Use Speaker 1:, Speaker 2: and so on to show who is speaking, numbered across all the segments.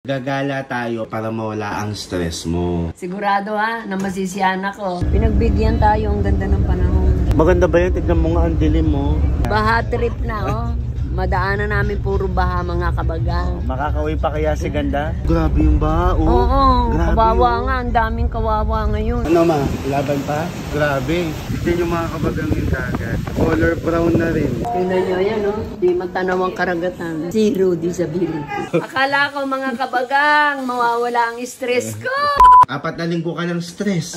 Speaker 1: Gagala tayo para mawala ang stress mo.
Speaker 2: Sigurado ha, na masisiyan ako. Pinagbigyan tayo, ang ganda ng panahon.
Speaker 1: Maganda ba yan? Tignan mo nga ang dilim mo.
Speaker 2: Baha trip na oh. Madaanan namin puro baha mga kabagang.
Speaker 1: Makakauwi pa kaya si Ganda? Grabe yung baha, oh.
Speaker 2: Oo,
Speaker 1: grabe
Speaker 2: kawawa
Speaker 1: yun.
Speaker 2: nga, ang daming kawawa ngayon.
Speaker 1: Ano ma? Laban pa? Grabe. Tignan yung mga kabagang yung dagat. Color brown na rin.
Speaker 2: Tingnan nyo yan, no? Di matanaw ang karagatan. Zero disability. Akala ko mga kabagang, mawawala ang stress ko.
Speaker 1: 4 na linggo ka ng stress.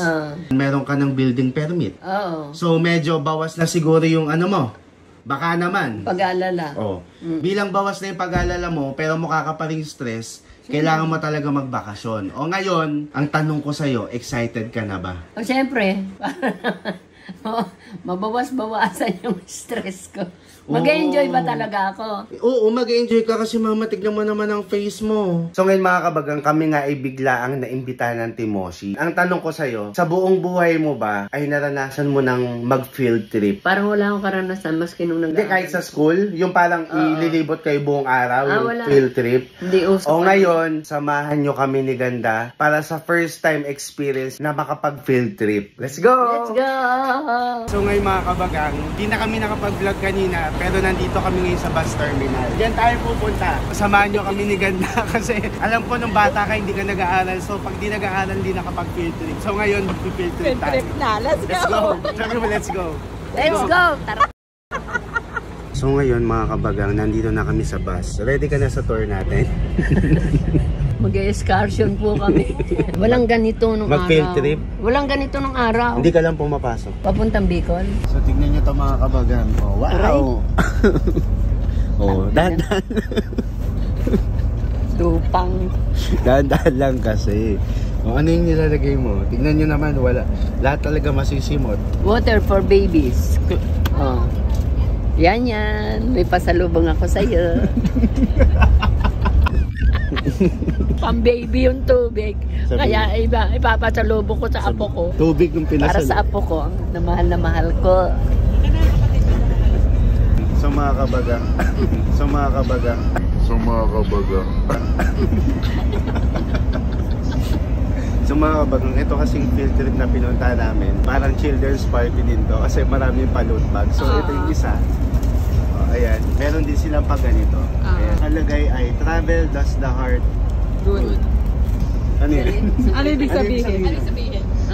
Speaker 1: Meron ka ng building permit.
Speaker 2: Oo.
Speaker 1: So medyo bawas na siguro yung ano mo. Baka naman.
Speaker 2: Pag-aalala.
Speaker 1: Oh. Bilang bawas na yung pag-aalala mo, pero mukha ka pa rin stress, kailangan mo talaga magbakasyon. O ngayon, ang tanong ko sa'yo, excited ka na ba?
Speaker 2: O syempre, mabawas-bawasan yung stress ko. Mag-enjoy ba talaga ako?
Speaker 1: Oo, mag-enjoy ka kasi mama, tignan mo naman ang face mo. So ngayon mga kabagang, kami nga ay bigla ang naimbitahan ng Timoshi. Ang tanong ko sa'yo, sa buong buhay mo ba ay naranasan mo ng mag-field trip?
Speaker 2: Parang wala akong karanasan maski nung
Speaker 1: Hindi, kahit sa school, yung parang ililibot kayo buong araw, yung
Speaker 2: wala.
Speaker 1: field trip.
Speaker 2: Hindi uso.
Speaker 1: O ngayon, samahan nyo kami ni Ganda para sa first time experience na makapag-field trip. Let's go!
Speaker 2: Let's go!
Speaker 1: So ngayon mga kabagang, hindi na kami nakapag-vlog kanina, pero nandito kami ngayon sa bus terminal. Diyan tayo pupunta. Samahan nyo kami ni Ganda kasi alam ko nung bata ka hindi ka nag-aaral. So pag di nag-aaral, hindi nakapag-field trip. So ngayon, mag-field trip tayo.
Speaker 2: Let's go!
Speaker 1: Let's go!
Speaker 2: Let's go! Tara!
Speaker 1: So ngayon mga kabagang, nandito na kami sa bus. Ready ka na sa tour natin?
Speaker 2: Mag-excursion po kami. Walang ganito nung araw.
Speaker 1: Mag-field trip?
Speaker 2: Walang ganito nung araw.
Speaker 1: Hindi ka lang pumapasok.
Speaker 2: Papuntang Bicol.
Speaker 1: So tignan nyo ito mga kabagang. Oh, wow! Oh, dahan-dahan.
Speaker 2: Tupang.
Speaker 1: Dahan-dahan lang kasi. O, ano yung nilalagay mo? Tignan nyo naman, wala. Lahat talaga masisimot.
Speaker 2: Water for babies. Oh. Yan. May pasalubong ako sa'yo. Pang-baby yung tubig. Kaya ipapasalubong ko sa apo ko.
Speaker 1: Tubig ng pinasal.
Speaker 2: Para sa apo ko, na mahal ko.
Speaker 1: So mga kabagang. So mga kabagang. So mga kabagang, ito kasing field trip na pinunta namin. Parang children's party din to kasi maraming pa-load bag. So ito yung isa. Ayan, meron din silang pag ganito. Ayan, kalagay ay travel does the heart good. Ano yun?
Speaker 2: Ano ibig sabihin?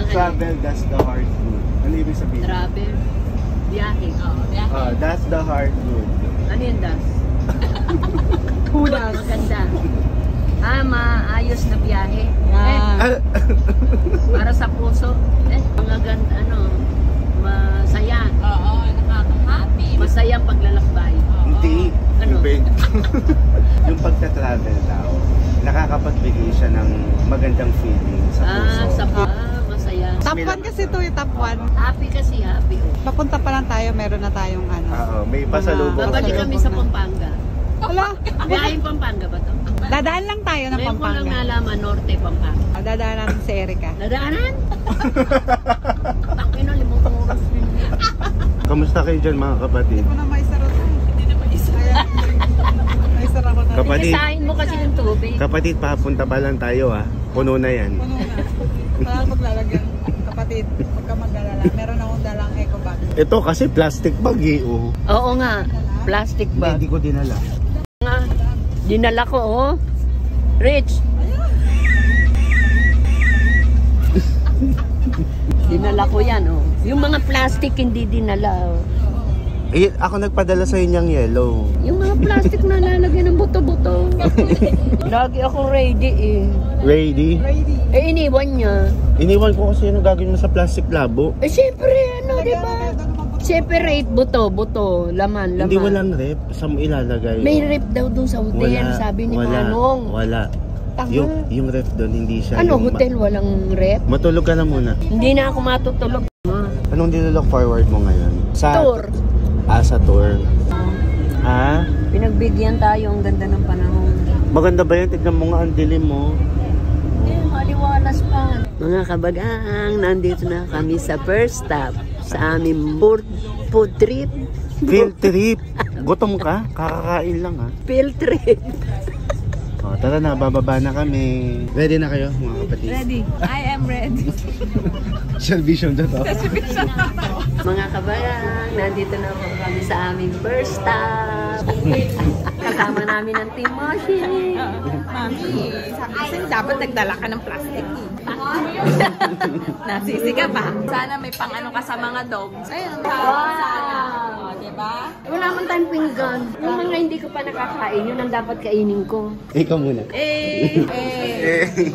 Speaker 1: Travel does the heart good. Ano ibig sabihin?
Speaker 2: Travel. Biyahe. Biyahe.
Speaker 1: Does the heart good.
Speaker 2: Ano yun, das? Hudas. Maganda. Maayos na biyahe. Para sa puso. Mga ganda, masaya. Oo, nakaka-happy. Masayang paglalakbay.
Speaker 1: Hindi.
Speaker 2: Ano?
Speaker 1: Yung pagta-travel daw, nakakapagbigay siya ng magandang feeling sa puso.
Speaker 2: Masaya.
Speaker 3: Top 1 kasi ito yung top 1.
Speaker 2: Happy kasi, happy.
Speaker 3: Papunta pa lang tayo, meron na tayong ano.
Speaker 1: Oo, may pasalubong.
Speaker 2: Babalik kami sa Pampanga.
Speaker 3: Wala.
Speaker 2: Biyaheng Pampanga ba to?
Speaker 3: Dadaan lang tayo ng
Speaker 2: Ngayon ko lang
Speaker 3: Pampanga.
Speaker 2: nalaman, Norte, Pampanga.
Speaker 3: Dadaan natin si Erica.
Speaker 2: Nadaanan? Takin na, 5 oras din.
Speaker 1: Kamusta kayo dyan mga kapatid?
Speaker 3: Hindi ko na maisara to. Hindi na maisara. Maisara ko na.
Speaker 1: Kapatid,
Speaker 2: Isahin mo kasi ng tubig.
Speaker 1: kapatid, papunta pa lang tayo Puno na yan.
Speaker 3: Puno na. Parang maglalagyan. Kapatid, huwag ka mag-alala. Meron akong dalang eco bag.
Speaker 1: Ito kasi plastic bag oh.
Speaker 2: Oo nga, plastic bag.
Speaker 1: Hindi ko dinala.
Speaker 2: Nga, dinala ko Rich. Dinala ko yan Yung mga plastic hindi dinala
Speaker 1: Ako nagpadala sa inyong yellow.
Speaker 2: Yung mga plastic na lalagyan ng buto-buto. Lagi ako ready
Speaker 1: Ready?
Speaker 3: Ready.
Speaker 2: iniwan niya.
Speaker 1: Iniwan ko kasi yung gagawin mo sa plastic labo.
Speaker 2: Siyempre diba? Separate buto, laman.
Speaker 1: Hindi walang rep. Saan mo ilalagay?
Speaker 2: May rep daw doon sa hotel, sabi ni Manong.
Speaker 1: Wala. Yung rep doon, hindi siya.
Speaker 2: Hotel walang rep?
Speaker 1: Matulog ka na muna.
Speaker 2: Hindi na ako matutulog.
Speaker 1: Anong nilook forward mo ngayon?
Speaker 2: Tour.
Speaker 1: Sa tour.
Speaker 2: Pinagbigyan tayo, ang ganda ng panahon.
Speaker 1: Maganda ba yan? Tignan mo nga ang dilim mo.
Speaker 2: Maliwalas pa. Mga kabagang, nandito na kami sa first stop sa aming food trip.
Speaker 1: Field trip. Gutom ka? Kakakain lang
Speaker 2: Field trip.
Speaker 1: tara na, bababa na kami. Ready na kayo, mga kapatid?
Speaker 3: Ready. I am ready.
Speaker 1: Salvation na to.
Speaker 2: Mga kabayan, nandito na po kami sa aming first stop. Kasama namin ang Team Moshi.
Speaker 3: Mami, sabi ko sa'yo, dapat nagdala ka ng plastic. Nasisi ka pa. Sana may pang ano ka sa mga dogs. Ayun, sana. O, diba?
Speaker 2: Wala man tayong pinggan. Yung mga hindi ko pa nakakain, yun ang dapat kainin ko.
Speaker 1: Ikaw muna.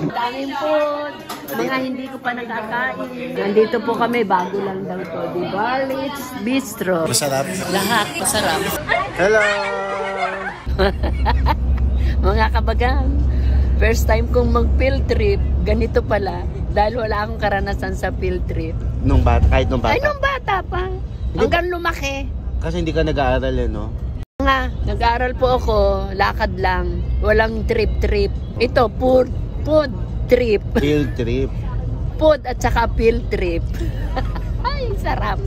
Speaker 2: Daming food. Mga hindi ko pa nakakain. Nandito po kami, bago lang daw to. Di Barlitz Bistro.
Speaker 1: Masarap.
Speaker 2: Lahat masarap.
Speaker 1: Hello!
Speaker 2: Mga kabagan, first time kong mag-field trip, ganito pala. Dahil wala akong karanasan sa field trip.
Speaker 1: Nung bata, kahit nung bata.
Speaker 2: Ay, nung bata pa. Hanggang lumaki.
Speaker 1: Kasi hindi ka nag-aaral eh, no?
Speaker 2: Nga, nag-aaral po ako, lakad lang. Walang trip-trip. Ito, food trip.
Speaker 1: Field trip.
Speaker 2: Food at saka field trip. Ay, sarap.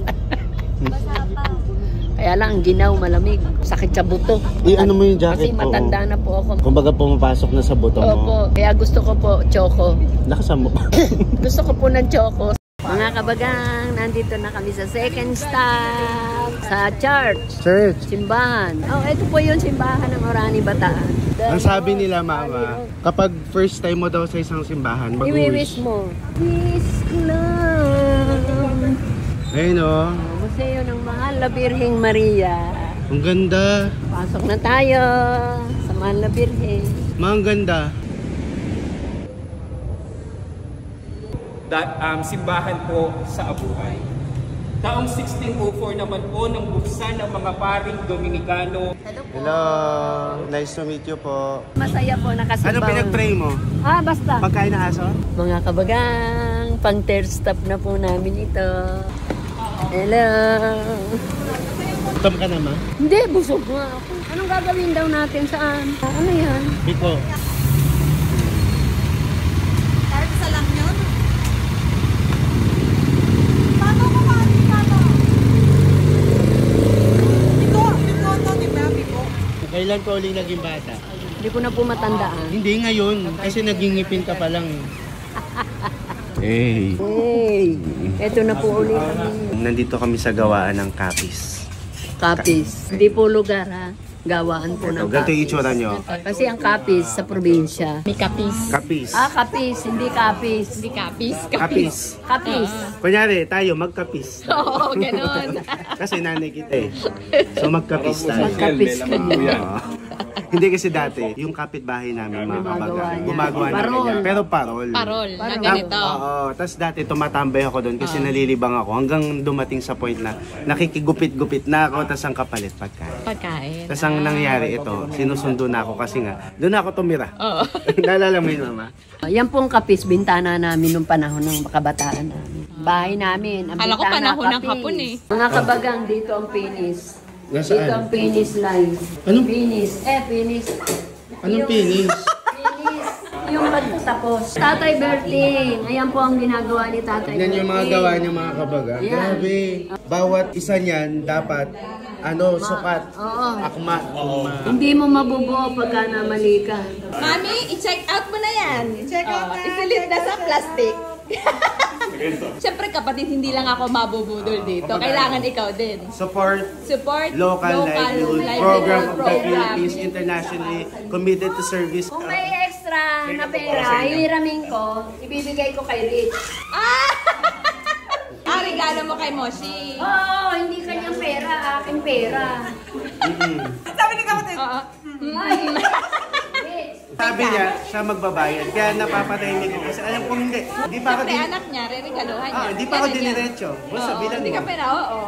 Speaker 2: Kaya lang, ginaw, malamig. Sakit sa buto.
Speaker 1: Ano mo yung jacket
Speaker 2: Kasi matanda na po ako.
Speaker 1: Kumbaga pumapasok na sa buto mo.
Speaker 2: Opo, kaya gusto ko po choco.
Speaker 1: Nakasama mo.
Speaker 2: Gusto ko po ng choco. Mga kabagang, nandito na kami sa second stop. Sa church. Simbahan. Oh, ito po yung simbahan ng Orani, Bataan.
Speaker 1: Ang sabi nila, mama, kapag first time mo daw sa isang simbahan,
Speaker 2: Iwi-wish
Speaker 1: mag-wish.
Speaker 2: mo. Wish lang.
Speaker 1: Ayun o.
Speaker 2: Museo ng Mahal na Birheng Maria.
Speaker 1: Ang ganda.
Speaker 2: Pasok na tayo sa Mahal na Birheng.
Speaker 1: Ang ganda.
Speaker 4: Simbahan po sa Abuhay. Taong 1604 naman po nang buksan ng mga paring Dominikano.
Speaker 1: Hello. Nice to meet you po.
Speaker 2: Masaya po nakasimbahan.
Speaker 1: Anong pinag-pray mo?
Speaker 2: Basta.
Speaker 1: Pagkain na aso?
Speaker 2: Mga kabagang, pang third stop na po namin ito. Hello.
Speaker 1: Gutom ka naman?
Speaker 2: Hindi, busog nga ako. Anong gagawin daw natin saan? Ano yan?
Speaker 1: Biko.
Speaker 3: Kahit sa lang yun. Paano ko paano? Biko to, di ba? Biko.
Speaker 1: Kailan ka uling naging bata?
Speaker 2: Hindi ko na po matandaan.
Speaker 1: Hindi ngayon. Kasi naging ngipin ka pa lang. Hey.
Speaker 2: Hey, eto na po ulit kami.
Speaker 1: Nandito kami sa gawaan ng Kapis.
Speaker 2: Kapis. Hindi po lugar ha. Gawaan po ng
Speaker 1: Ganito yung
Speaker 2: Kapis.
Speaker 1: itsura nyo.
Speaker 2: Kasi ang Kapis sa probinsya.
Speaker 3: May kapis.
Speaker 1: Kapis.
Speaker 2: Kapis, hindi Kapis.
Speaker 3: Hindi kapis.
Speaker 1: Kapis.
Speaker 2: Kapis.
Speaker 1: Kunyari, tayo magkapis.
Speaker 3: Oo, ganun.
Speaker 1: Kasi nanay kita eh. So magkapis tayo.
Speaker 2: Kapis ka niya.
Speaker 1: Oo. Hindi kasi dati, yung kapitbahay namin mga kabagan, gumagawa na
Speaker 2: Parol.
Speaker 1: ganyan. Pero parol.
Speaker 3: Parol, na ganito.
Speaker 1: Oo. Tapos dati tumatambay ako doon kasi nalilibang ako hanggang dumating sa point na nakikigupit-gupit na ako tapos ang kapalit pagkain.
Speaker 3: Pagkain.
Speaker 1: Tapos ang nangyari ito, sinusundo na ako kasi nga, doon ako tumira.
Speaker 3: Oo.
Speaker 1: Naalala mo yun, mama?
Speaker 2: Yan pong Kapis, bintana namin nung panahon ng kabataan namin. Bahay namin, ang
Speaker 3: Kala ko
Speaker 2: bintana
Speaker 3: panahon ng
Speaker 2: Kapis.
Speaker 3: hapon eh.
Speaker 2: Mga kabagang, dito ang Pinis.
Speaker 1: Nasaan?
Speaker 2: Dito ang Pinis line.
Speaker 1: Anong-
Speaker 2: Pinis? Pinis.
Speaker 1: Anong pinis?
Speaker 2: Pinis. Yung pagtatapos. Tatay Berting. Ayan po ang ginagawa ni Tatay
Speaker 1: Yan yung mga
Speaker 2: Berting.
Speaker 1: gawa niya mga kabagan.
Speaker 2: Yan.
Speaker 1: Grabe. Bawat isa niyan dapat sukat.
Speaker 2: Oo.
Speaker 1: Akma.
Speaker 2: Hindi mo mabubuo pagka namali ka.
Speaker 3: Mami, i-check out mo na yan. I-check out na. Isilid na sa plastic. Siyempre kapatid, hindi lang ako mabubudol dito. Kailangan ikaw din.
Speaker 1: Support
Speaker 3: Support
Speaker 1: local livelihood program of the
Speaker 3: program.
Speaker 1: Philippines internationally committed to service.
Speaker 2: Kung may extra na pera, hihiramin ko, ibibigay ko kay Rich.
Speaker 3: Regalo mo kay Moshi.
Speaker 2: Oo, hindi kanyang pera, aking pera.
Speaker 3: Sabi ni kapatid. Oo.
Speaker 2: Rich.
Speaker 1: Sabi niya, siya magbabayad. Kaya napapatahimik ko kasi alam ko hindi. Hindi pa ako
Speaker 3: Siyempre anak niya, re-regaluhan niya.
Speaker 1: hindi pa ako diniretso. Basta bilang
Speaker 3: Hindi ka
Speaker 1: mo.
Speaker 3: pera, oo.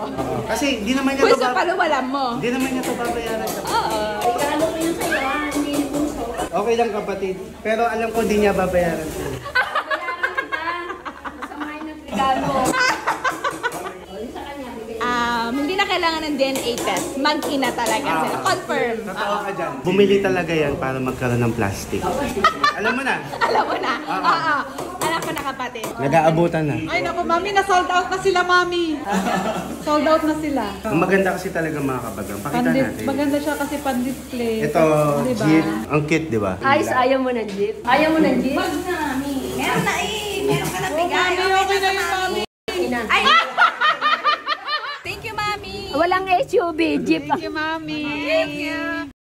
Speaker 1: Kasi hindi naman niya
Speaker 3: Pwede paluwalan mo.
Speaker 1: Hindi naman niya ito babayaran sa
Speaker 3: Oo.
Speaker 2: Regalo ko yun sa'yo, hindi bunso.
Speaker 1: Okay lang kapatid. Pero alam ko hindi niya babayaran sa
Speaker 2: Bayaran kita. Masama yung regalo.
Speaker 3: Hindi na kailangan ng DNA test. Mag-ina talaga sila. Confirm.
Speaker 1: Totoo ka dyan. Bumili talaga yan para magkaroon ng plastic. Alam mo na.
Speaker 3: Alam mo na. Oo. Alam ko na. magkakapatid.
Speaker 1: Nag-aabutan na.
Speaker 5: Ay naku, mami, na-sold out na sila, mami. Sold out na sila.
Speaker 1: Ang maganda kasi talaga mga kabagang. Pakita natin.
Speaker 5: Maganda siya kasi pan-display.
Speaker 1: Ito,
Speaker 5: Diba?
Speaker 1: Jeep. Ang cute, di ba?
Speaker 2: Ayos, ayaw mo ng jeep? Ayaw mo ng jeep?
Speaker 3: Wag na, mami. Meron na meron ka na bigay.
Speaker 5: Okay na yun, mami.
Speaker 3: Ay! Thank you, mami.
Speaker 2: Walang SUV, jeep.
Speaker 5: Thank you, mami.
Speaker 3: Thank you.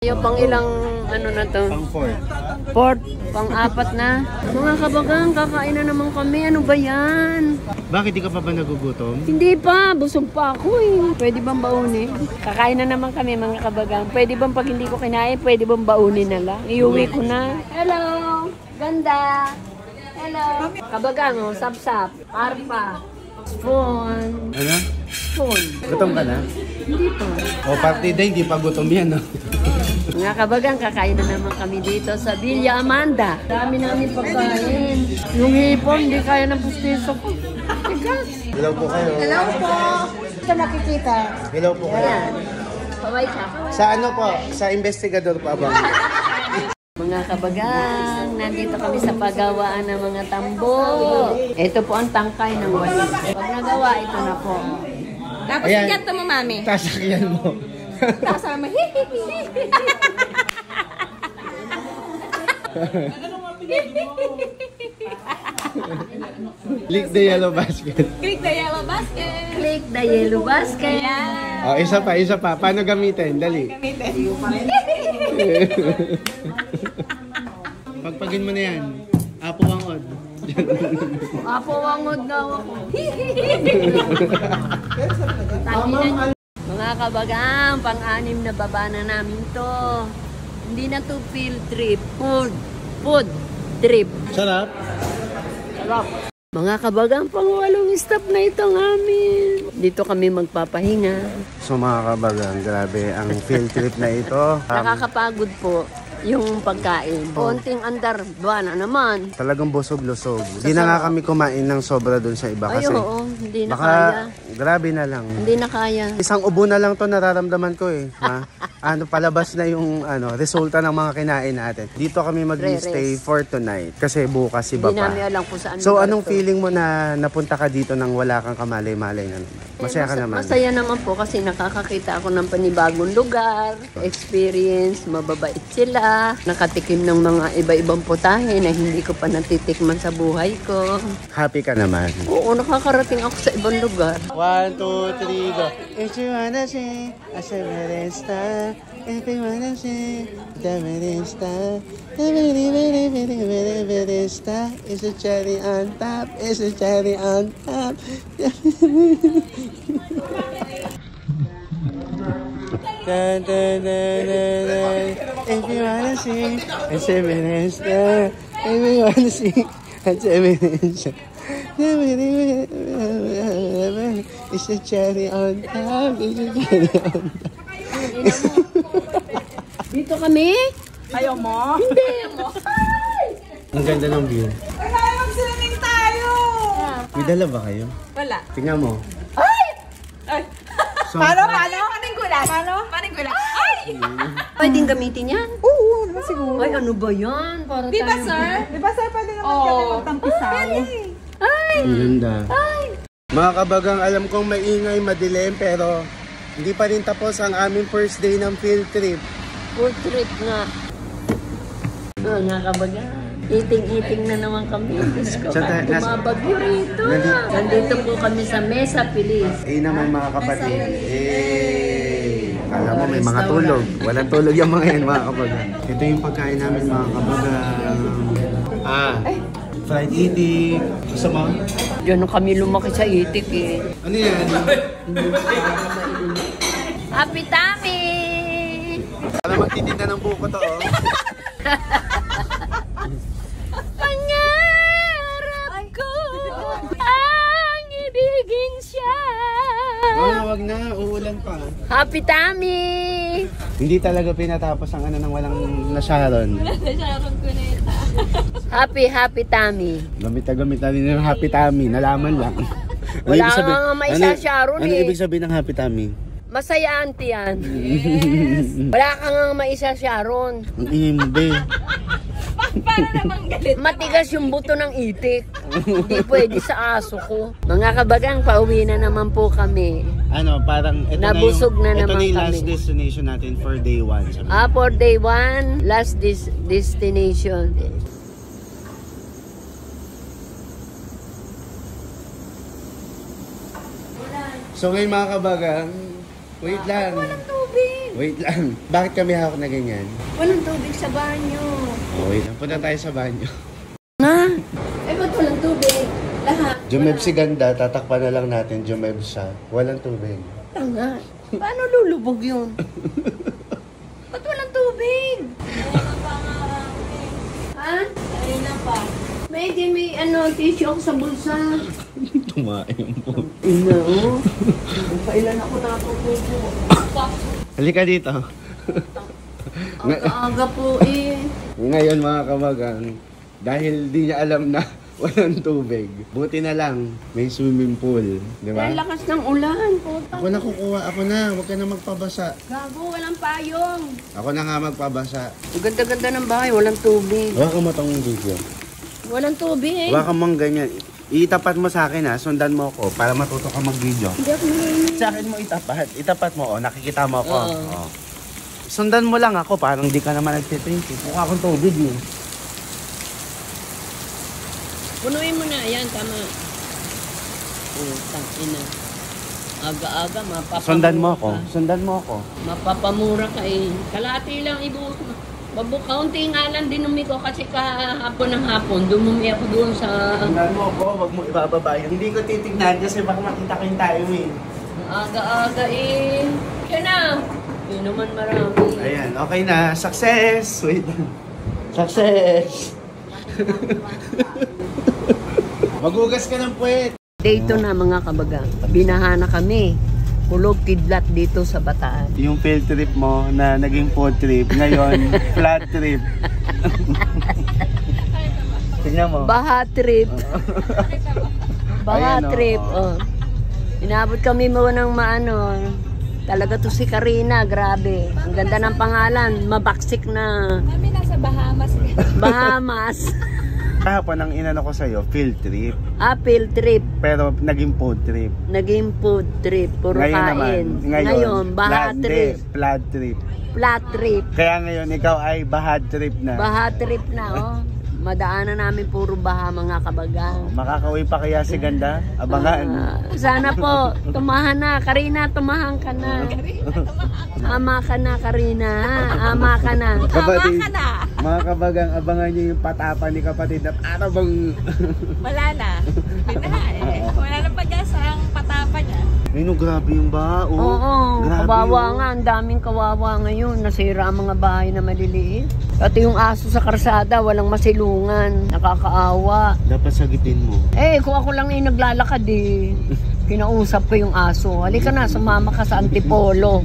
Speaker 2: Ayaw pang ilang ano na to?
Speaker 1: Pang 4.
Speaker 2: Port, pang-apat na. Mga kabagang, kakain na naman kami. Ano ba yan?
Speaker 1: Bakit di ka pa ba nagugutom?
Speaker 2: Hindi pa, busog pa ako eh. Pwede bang baunin? Kakain na naman kami mga kabagang. Pwede bang pag hindi ko kinain, pwede bang baunin na lang? Iuwi ko na. Hello! Ganda! Hello! Kabagang, oh, sap-sap, arpa, spoon.
Speaker 1: Ano?
Speaker 2: Spoon.
Speaker 1: Gutom ka na?
Speaker 2: Hindi pa.
Speaker 1: O, party day, di pa gutom yan, no?
Speaker 2: Mga kabagang, kakain na naman kami dito sa Villa Amanda. Dami namin pagkain. Yung hipon, hindi kaya ng pustiso ko. Tigas.
Speaker 1: Hello po kayo.
Speaker 2: Hello po. Ito nakikita.
Speaker 1: Hello po kayo.
Speaker 2: Ayan. Paway ka.
Speaker 1: Sa ano po? Sa investigador pa ba?
Speaker 2: Mga kabagang, nandito kami sa pagawaan ng mga tambo. Ito po ang tangkay ng wali. Pag nagawa, ito na po.
Speaker 3: Tapos
Speaker 1: Ayan.
Speaker 3: iyan to mo, mami.
Speaker 1: Sasakyan mo.
Speaker 3: Tapos mo,
Speaker 1: Lick the yellow basket.
Speaker 3: Click the yellow basket.
Speaker 2: Click the yellow basket.
Speaker 3: Ayan.
Speaker 1: O, isa pa. Paano gamitin? Dali. Pagpagin mo na yan. Apo wangod.
Speaker 2: Apo, wangod na ako. Mga kabagang, pang-anim na baba na namin to. Hindi na to field trip. Food trip.
Speaker 1: Sarap.
Speaker 2: Sarap. Mga kabagang, pang-walong stop na itong amin. Dito kami magpapahinga.
Speaker 1: So mga kabagang, grabe ang field trip na ito.
Speaker 2: Nakakapagod po yung pagkain. Konting andar, ba na naman.
Speaker 1: Talagang busog-lusog. Hindi na nga kami kumain ng sobra dun sa iba
Speaker 2: Ay,
Speaker 1: kasi
Speaker 2: oo, hindi na
Speaker 1: baka
Speaker 2: kaya.
Speaker 1: grabe na lang.
Speaker 2: Hindi na kaya.
Speaker 1: Isang ubo na lang to nararamdaman ko eh. Ha? Palabas na yung resulta ng mga kinain natin. Dito kami mag-stay for tonight kasi bukas iba
Speaker 2: Hindi
Speaker 1: pa.
Speaker 2: namin alam kung saan.
Speaker 1: So
Speaker 2: lugar
Speaker 1: anong
Speaker 2: to.
Speaker 1: feeling mo na napunta ka dito nang wala kang kamalay-malay na naman? Masaya ka naman.
Speaker 2: Masaya naman po kasi nakakakita ako ng panibagong lugar, experience, mababait sila, nakatikim ng mga iba-ibang putahe na hindi ko pa natitikman sa buhay ko.
Speaker 1: Happy ka naman.
Speaker 2: Oo, nakakarating ako sa ibang lugar.
Speaker 1: 1, 2, 3, go. If you wanna see, I say very star. If you wanna see, the very star. The very, very, very, very, very star. It's a cherry on top. It's a cherry on top. Dun, dun, dun, dun, dun. If you wanna see, I say very star. If you wanna see, I say very star. It's a cherry on top. It's a cherry on top.
Speaker 2: Dito kami?
Speaker 5: Ayaw mo?
Speaker 2: Hindi.
Speaker 1: Ang ganda ng view.
Speaker 5: Ay, kaya mag-swimming tayo!
Speaker 1: May dala ba kayo?
Speaker 3: Wala.
Speaker 1: Tingnan mo.
Speaker 3: Ay!
Speaker 1: So,
Speaker 5: Paano?
Speaker 3: Paning gulat?
Speaker 5: Paano?
Speaker 3: Paning gulat? Ay!
Speaker 2: Pwedeng gamitin yan?
Speaker 5: Oo, naman siguro.
Speaker 2: Ay, ano ba yan? Para
Speaker 3: Di ba,
Speaker 2: tayo-
Speaker 3: sir?
Speaker 5: Di ba, sir, pwede naman kami magtampisaw?
Speaker 2: Ay!
Speaker 1: ang ganda. Mga kabagang, alam kong maingay, madilim, pero hindi pa rin tapos ang aming first day ng field trip.
Speaker 2: Food trip nga. Mga kabaga. Eating-eating na naman kami. Diyos ko,
Speaker 1: Saan tayo?
Speaker 2: bumabagyo rito.
Speaker 1: Nandito-
Speaker 2: Nandito po kami sa Mesa Pilis.
Speaker 1: Naman mga kapatid. Alam mo, may mga tulog. Walang tulog yung mga yan, mga kabagang. Ito yung pagkain namin, mga kabagang. Fried itik. Gusto mo?
Speaker 2: Diyan na kami lumaki sa itik eh.
Speaker 1: Ano yan?
Speaker 2: Happy Tummy!
Speaker 1: Para magtitinda ng buko to, oh.
Speaker 2: Pangarap ko ang ibigin siya.
Speaker 1: Wag na, uulan pa.
Speaker 2: Happy Tummy!
Speaker 1: Hindi talaga pinatapos ang ano ng walang nasyaron.
Speaker 2: Happy Tummy.
Speaker 1: Gamit na rin ng Happy Tummy, nalaman lang. Ano
Speaker 2: Wala
Speaker 1: ibig sabihin-
Speaker 2: nga maisasyaron
Speaker 1: ano
Speaker 2: eh.
Speaker 1: ibig sabihin ng Happy Tummy?
Speaker 2: Masaya auntie yan. Wala ka nga maisa Sharon.
Speaker 1: Ang ingay mo, be.
Speaker 3: Para namang galit.
Speaker 2: Matigas yung buto ng itik. Hindi pwede sa aso ko. Mga kabagang, pauwi na naman po kami.
Speaker 1: Ano, parang ito
Speaker 2: Nabusog na
Speaker 1: ito
Speaker 2: naman
Speaker 1: na yung last
Speaker 2: kami.
Speaker 1: destination natin for day 1.
Speaker 2: For day 1, last destination.
Speaker 1: So ngayon mga kabagang, wait lang.
Speaker 2: Walang tubig.
Speaker 1: Wait lang. Bakit kami hawak na ganyan?
Speaker 2: Walang tubig sa banyo.
Speaker 1: Oh, wait lang. Punta tayo sa banyo.
Speaker 2: Nga? Ba't walang tubig? Lahat.
Speaker 1: Jumeb si ganda, tatakpan na lang natin. Jumeb siya. Walang tubig.
Speaker 2: Tanga. Paano lulubog yun? Ba't walang tubig? Ha?
Speaker 3: Ayun na pa.
Speaker 2: May tissue ako sa bulsa.
Speaker 1: Tumain po.
Speaker 2: Ina, oh. Kailan ako natutupo?
Speaker 1: Halika dito.
Speaker 2: Aga po eh.
Speaker 1: Ngayon mga kabagang, dahil di niya alam na walang tubig, buti na lang may swimming pool. Di ba?
Speaker 2: Ang lakas ng ulan. Puta.
Speaker 1: Ako na kukuha. Ako na. Huwag ka na magpabasa.
Speaker 2: Gago, walang payong.
Speaker 1: Ako na nga magpabasa.
Speaker 2: Ang ganda-ganda ng bahay, walang tubig.
Speaker 1: Huwag ka matang video.
Speaker 2: Walang tubig eh.
Speaker 1: Huwag ka mang ganyan. Itapat mo sa akin ha. Sundan mo ako para matuto ka mag-video.
Speaker 2: Hindi ako narinig.
Speaker 1: Sa akin mo itapat. Itapat mo. Oh, nakikita mo ako.
Speaker 2: Oo.
Speaker 1: Oh. Sundan mo lang ako. Parang di ka naman nagtitrink. Mukha akong tubig eh.
Speaker 2: Punuin mo na. Ayan, tama. Tangina. Aga-aga, mapapamura
Speaker 1: Sundan mo ako.
Speaker 2: ka.
Speaker 1: Sundan mo ako.
Speaker 2: Mapapamura ka eh. Kalati lang ibuhos mo. Kaunti nga lang dinumi ko kasi kahapon ng hapon. Dumumi ako doon sa...
Speaker 1: Sundan mo ako. Huwag mo ibababa yun. Hindi ko titignan kasi baka makita kayo tayo eh.
Speaker 2: Aga-aga eh. Siya na. Yun naman marami.
Speaker 1: Ayan. Okay na. Success! Wait lang. Success! Magugas ka ng puwet.
Speaker 2: Dito na mga kabaga. Binaha na kami. Kulog kidlat dito sa Bataan.
Speaker 1: Yung field trip mo na naging food trip, ngayon flat trip. Tingnan mo.
Speaker 2: Baha trip. Baha
Speaker 1: Ayan,
Speaker 2: trip.
Speaker 1: oh.
Speaker 2: Oh. Inabot kami mo ng maano. Talaga to si Karina, grabe. Ang ganda ng pangalan, mabaksik na.
Speaker 3: Kami nasa Bahamas.
Speaker 2: Bahamas.
Speaker 1: Kahapon ang inano ko sa'yo, field trip.
Speaker 2: Field trip.
Speaker 1: Pero naging food trip.
Speaker 2: Naging food trip. Puro
Speaker 1: Ngayon
Speaker 2: kain.
Speaker 1: naman.
Speaker 2: Ngayon, baha trip.
Speaker 1: Flat trip.
Speaker 2: Flat trip.
Speaker 1: Kaya ngayon, ikaw ay bahad trip na.
Speaker 2: Baha trip na, oh. Madaanan namin puro baha mga kabagang.
Speaker 1: Makakauwi pa kaya si Ganda? Abangan.
Speaker 2: Sana po, tumahan na. Karina, tumahan ka na. Ama ka na, Karina. Ha? Ama ka na.
Speaker 1: Kapatid,
Speaker 3: ka na.
Speaker 1: mga kabagang, abangan niyo yung patapan ni kapatid na para bang...
Speaker 3: Wala na. Wala na pag-asa ang patapa niya.
Speaker 1: Ay no, grabe yung baha. Oh.
Speaker 2: Oo,
Speaker 1: Grabe
Speaker 2: kawawa
Speaker 1: yun.
Speaker 2: nga. Ang daming kawawa ngayon. Nasira ang mga bahay na maliliit. Pati yung aso sa karsada, walang masilungan. Nakakaawa.
Speaker 1: Dapat sagitin mo.
Speaker 2: Eh, kung ako lang yung naglalakad eh. Kinausap ko yung aso. Halika na, sumama ka sa Antipolo.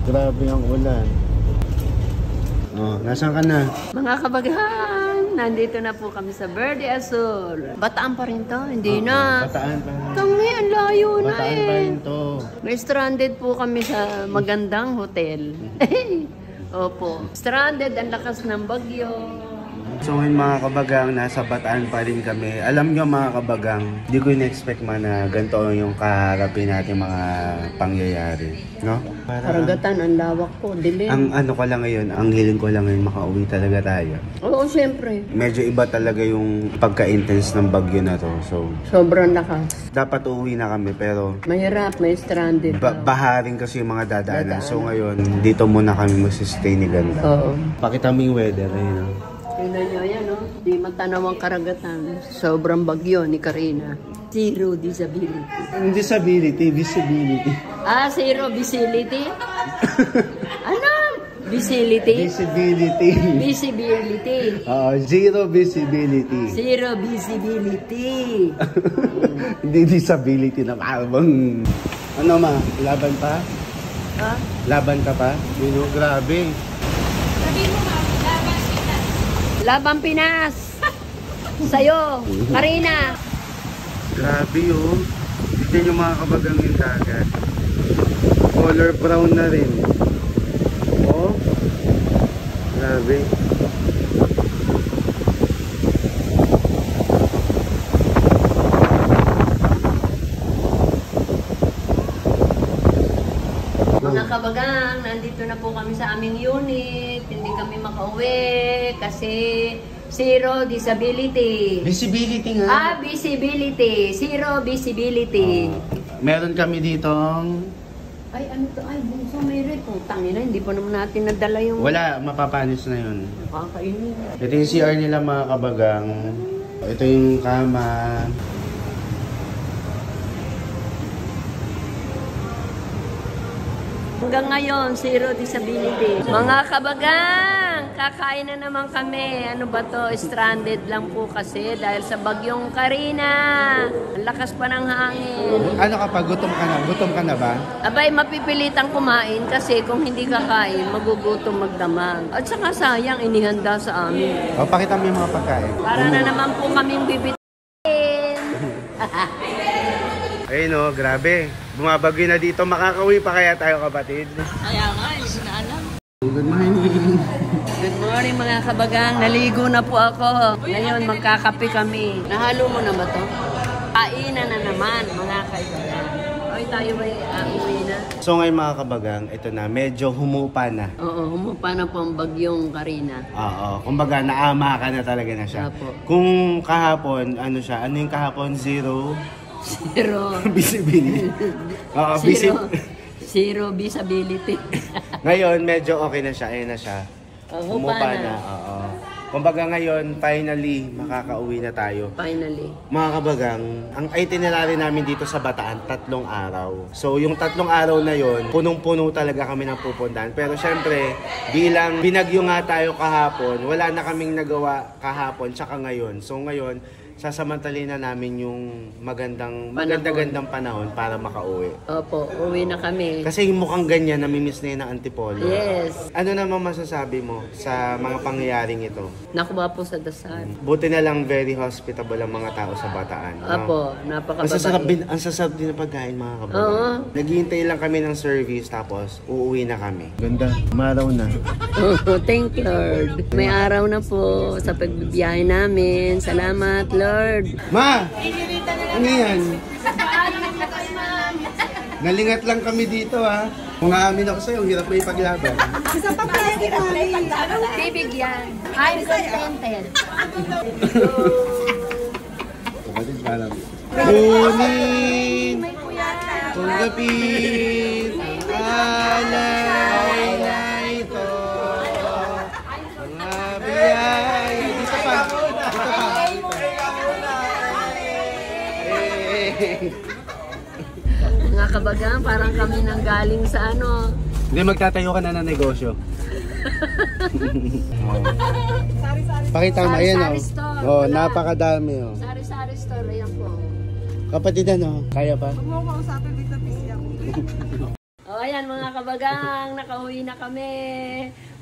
Speaker 1: Grabe ang ulan. Oh, nasaan ka na?
Speaker 2: Mga kabagahan, nandito na po kami sa Verde Azul. Bataan pa rin to, hindi na.
Speaker 1: Bataan pa.
Speaker 2: Tangi, ang layo na
Speaker 1: Bataan pa
Speaker 2: eh.
Speaker 1: rin to.
Speaker 2: May stranded po kami sa magandang hotel. Opo. Stranded, ang lakas ng bagyo.
Speaker 1: So ngayon mga kabagang, nasa Bataan pa rin kami. Alam nyo mga kabagang, di ko in-expect man na ganito yung kaharapin natin mga pangyayari. No?
Speaker 2: Karagatan, ang lawak po, dilim.
Speaker 1: Ang ano ko lang ngayon, ang hiling ko lang ngayon, makauwi talaga tayo.
Speaker 2: Oo, siyempre.
Speaker 1: Medyo iba talaga yung pagka-intense ng bagyo na to. So,
Speaker 2: Sobrang lakas.
Speaker 1: dapat uuwi na kami pero
Speaker 2: Mahirap, may stranded.
Speaker 1: baha rin kasi yung mga dadaanan. So ngayon, dito muna kami magsistay ni Ganda.
Speaker 2: Oo.
Speaker 1: Pakita mo yung weather, ayun no?
Speaker 2: Tingnan nyo, ayan o. Di matanaw ang karagatan. Sobrang bagyo ni Karina. Zero disability.
Speaker 1: Disability, visibility.
Speaker 2: Zero visibility? Ano? Visibility?
Speaker 1: Visibility.
Speaker 2: Visibility.
Speaker 1: Zero visibility.
Speaker 2: Zero visibility.
Speaker 1: Hindi disability na parang... Ano ma? Laban pa?
Speaker 2: Ha?
Speaker 1: Laban ka pa? Yun, grabe.
Speaker 3: Sabi mo nga, laban kita.
Speaker 2: Labang Pinas. Sa'yo, Karina.
Speaker 1: Grabe yun. Yan yung mga kabagang yung dagat. Color brown na rin. Oh. Grabe.
Speaker 2: Mga kabagang, nandito na po kami sa aming unit. Hindi kami makauwi kasi zero disability.
Speaker 1: Visibility nga.
Speaker 2: Visibility. Zero visibility.
Speaker 1: Meron kami ditong...
Speaker 2: Ay, ano to? Ay, bunso, may red. Tangina, hindi pa naman natin nadala yung...
Speaker 1: Wala, mapapanis na yun.
Speaker 2: Kakainin.
Speaker 1: Ito yung CR nila mga kabagang. Ito yung kama.
Speaker 2: Hanggang ngayon, zero disability. Mga kabagang, kakain na naman kami. Ano ba to? Stranded lang po kasi dahil sa bagyong Karina. Ang lakas pa ng hangin.
Speaker 1: Ano ka pa? Gutom ka na? Gutom ka na ba?
Speaker 2: Abay, mapipilitang kumain kasi kung hindi kakain, magugutom magdamag. At saka sayang, inihanda sa amin.
Speaker 1: O, pakita mo yung mga pagkain.
Speaker 2: Para na naman po kaming bibitin.
Speaker 1: Ayun o, grabe. Bumabagyo na dito. Makakauwi pa kaya tayo, kapatid?
Speaker 3: Kaya nga, hindi na alam.
Speaker 1: Good morning.
Speaker 2: Good morning mga kabagang. Naligo na po ako. Ngayon magkakape kami. Nahalo mo na ba to? Kainan na naman mga kaibigan. Oy, tayo ba uwi na?
Speaker 1: So ngayon mga kabagang, ito na. Medyo humupa na.
Speaker 2: Oo, humupa na po ang bagyong Karina.
Speaker 1: Oo. Kumbaga, naama ka na talaga na siya.
Speaker 2: Apo.
Speaker 1: Kung kahapon, ano siya? Ano yung kahapon? Zero?
Speaker 2: Zero.
Speaker 1: Visibility. Oo,
Speaker 2: Zero visibility.
Speaker 1: Ngayon, medyo okay na siya. Ayun na siya.
Speaker 2: Humupa na.
Speaker 1: Oo. Kumbaga ngayon, finally, makakauwi na tayo.
Speaker 2: Finally.
Speaker 1: Mga kabagang, ang itinerary namin dito sa Bataan, 3 araw. So, yung 3 araw na yon, punong-puno talaga kami ng pupuntahan. Pero syempre, bilang binagyo nga tayo kahapon, wala na kaming nagawa kahapon, tsaka ngayon. So, ngayon, sasamantalin na namin yung magandang panahon para makauwi.
Speaker 2: Opo, uwi na kami.
Speaker 1: Kasi yung mukhang ganyan, namimiss na yun ng Antipolo.
Speaker 2: Yes.
Speaker 1: Ano naman masasabi mo sa mga pangyayaring ito?
Speaker 2: Nakuha po sa dasal.
Speaker 1: Buti na lang very hospitable ang mga tao sa Bataan. no?
Speaker 2: Opo, napakababait.
Speaker 1: Ang sasarap din na pagkain mga kabayan.
Speaker 2: Oo.
Speaker 1: Naghihintay lang kami ng service tapos uuwi na kami. Ganda, umaraw na.
Speaker 2: Oh, thank you, Lord. May araw na po sa pagbibiyahe namin. Salamat, Lord.
Speaker 1: Ma! Ano yan? Nalingat lang kami dito ha. Kung aamin ako sa'yo, hirap may paglaban.
Speaker 5: Isa pa pwede kami.
Speaker 2: Bibigyan. I'm contented.
Speaker 1: Kapatid, parang kunin, tunggapin, ang alay na ito. Mga biyay. Dito pa.
Speaker 2: Mga kabagang, parang kami nang galing sa ano.
Speaker 1: Hindi, magtatayo ka na ng negosyo. Pakita mo, ayan
Speaker 2: Sari-sari store.
Speaker 1: oh.
Speaker 2: Wala.
Speaker 1: Napakadami oh.
Speaker 2: Sari-sari store, ayan po.
Speaker 1: Kapatid ano, kaya pa?
Speaker 5: Huwag mo kausapin, big na busy ako.
Speaker 2: O, ayan mga kabagang, nakauwi na kami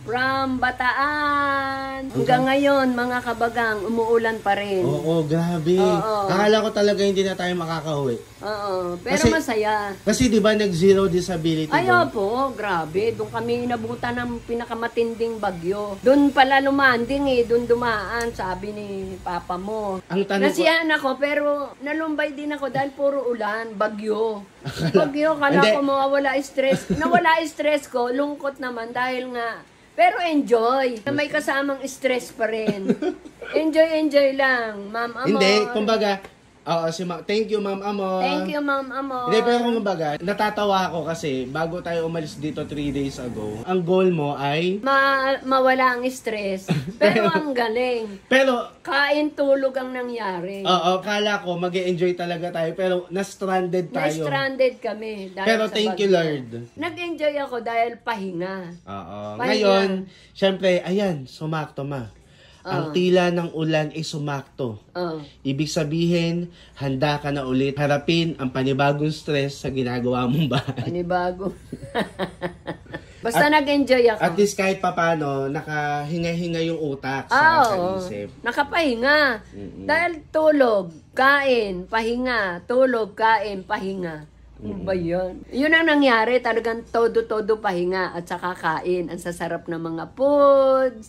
Speaker 2: from Bataan. Hanggang ngayon, mga kabagang, umuulan pa rin.
Speaker 1: Oo, grabe.
Speaker 2: Oo.
Speaker 1: Akala ko talaga hindi na tayo makakauwi.
Speaker 2: Oo, pero
Speaker 1: Kasi-
Speaker 2: masaya.
Speaker 1: Kasi di ba nag-zero disability
Speaker 2: Ay,
Speaker 1: doon?
Speaker 2: po, grabe. Doon kami inabutan ng pinakamatinding bagyo. Doon pala lumanding doon dumaan, sabi ni papa mo.
Speaker 1: Ang tanong ko,
Speaker 2: Nasiyahan ako, pero nalumbay din ako dahil puro ulan, bagyo. Bagyo,
Speaker 1: Hindi.
Speaker 2: kala ko mawawala stress. Nawala stress ko, lungkot naman dahil nga. Pero enjoy. Na may kasamang stress pa rin. Enjoy lang, Ma'am Amor.
Speaker 1: hindi, kumbaga, thank you Ma'am Amor.
Speaker 2: Thank you, Ma'am Amor.
Speaker 1: Hindi, pero kumbaga, natatawa ako kasi bago tayo umalis dito 3 days ago, ang goal mo ay,
Speaker 2: Mawala ang stress. Pero ang galing.
Speaker 1: pero,
Speaker 2: Kain, tulog ang nangyari.
Speaker 1: kala ko mag-enjoy talaga tayo, pero na-stranded tayo.
Speaker 2: Na-stranded kami. Dahil
Speaker 1: Pero
Speaker 2: sa
Speaker 1: thank you
Speaker 2: bagyo.
Speaker 1: Lord.
Speaker 2: Nag-enjoy ako dahil pahinga.
Speaker 1: Oo.
Speaker 2: Pahinga.
Speaker 1: Ngayon, syempre, ayan, sumakto ma. Ang tila ng ulan ay sumakto.
Speaker 2: Oh.
Speaker 1: Ibig sabihin, handa ka na ulit harapin ang panibagong stress sa ginagawa mong bahay.
Speaker 2: Panibago. Basta nag-enjoy ako.
Speaker 1: At least kahit papano, nakahinga-hinga yung utak sa isip.
Speaker 2: Nakapahinga. Dahil tulog, kain, pahinga. Tulog, kain, pahinga. Ano ba yun? Yun ang nangyari. Talagang todo-todo pahinga at saka kain. Ang sasarap ng mga foods.